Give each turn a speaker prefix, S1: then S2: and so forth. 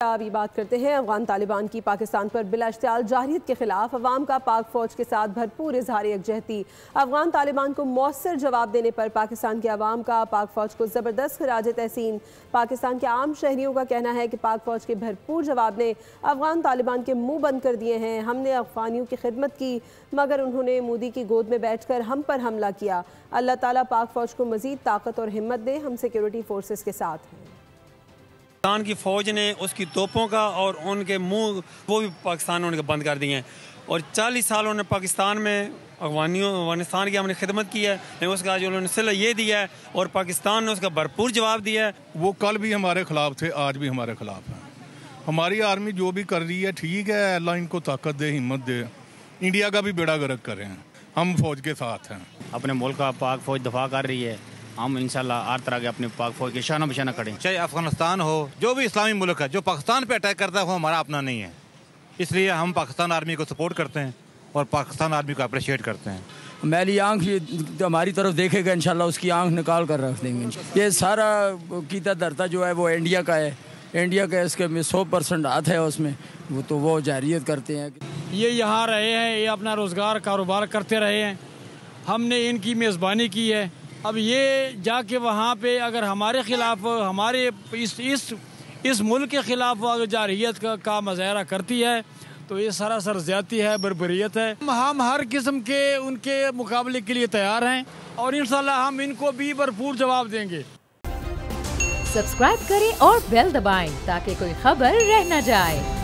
S1: अभी बात करते हैं अफगान तालिबान की। पाकिस्तान पर बिला इश्तियाल जारहियत के खिलाफ अवाम का पाक फौज के साथ भरपूर इजहार यकजहती। अफगान तालिबान को मौसर जवाब देने पर पाकिस्तान के अवाम का पाक फौज को ज़बरदस्त खराज तहसीन। पाकिस्तान के आम शहरियों का कहना है कि पाक फौज के भरपूर जवाब ने अफगान तालिबान के मुँह बंद कर दिए हैं। हमने अफगानियों की खिदमत की मगर उन्होंने मोदी की गोद में बैठ कर हम पर हमला किया। अल्लाह ताला पाक फौज को मज़ीद ताकत और हिम्मत दे। हम सिक्योरिटी फोर्सेस के साथ हैं।
S2: पाकिस्तान की फ़ौज ने उसकी तोपों का और उनके मुंह वो भी पाकिस्तान ने उनके बंद कर दिए हैं। और 40 साल उन्होंने पाकिस्तान में अफगानिस्तान की हमने खिदमत की है, लेकिन उसका जो उन्होंने सिला ये दिया है और पाकिस्तान ने उसका भरपूर जवाब दिया है।
S3: वो कल भी हमारे खिलाफ थे, आज भी हमारे खिलाफ है। हमारी आर्मी जो भी कर रही है ठीक है, अल्लाह इनको ताकत दे, हिम्मत दे। इंडिया का भी बेड़ा गर्क करें, हम फौज के साथ हैं।
S4: अपने मुल्क का पाक फौज दफा कर रही है, हम इंशाल्लाह हर तरह के अपने पाक फौज के शाना बशाना खड़े।
S5: चाहे अफगानिस्तान हो, जो भी इस्लामी मुल्क है, जो पाकिस्तान पे अटैक करता है वो हमारा अपना नहीं है। इसलिए हम पाकिस्तान आर्मी को सपोर्ट करते हैं और पाकिस्तान आर्मी को अप्रिशिएट करते हैं।
S6: मैली आंख हमारी तरफ देखेगा इंशाल्लाह उसकी आंख निकाल कर रख देंगे। ये सारा कीता धरता जो है वो इंडिया का है, इंडिया का इसके 100% हाथ है उसमें, वो जारियत करते हैं।
S7: ये यहाँ रहे हैं, ये अपना रोज़गार कारोबार करते रहे हैं, हमने इनकी मेज़बानी की है। अब ये जाके वहाँ पे अगर हमारे खिलाफ, हमारे इस मुल्क के खिलाफ अगर जारहियत का मुजाहरा करती है तो ये सरासर ज़्यादती है, बर्बरियत है। हम हर किस्म के उनके मुकाबले के लिए तैयार हैं और इंशाल्लाह हम इनको भी भरपूर जवाब देंगे।
S8: सब्सक्राइब करें और बेल दबाएं ताकि कोई खबर रह न जाए।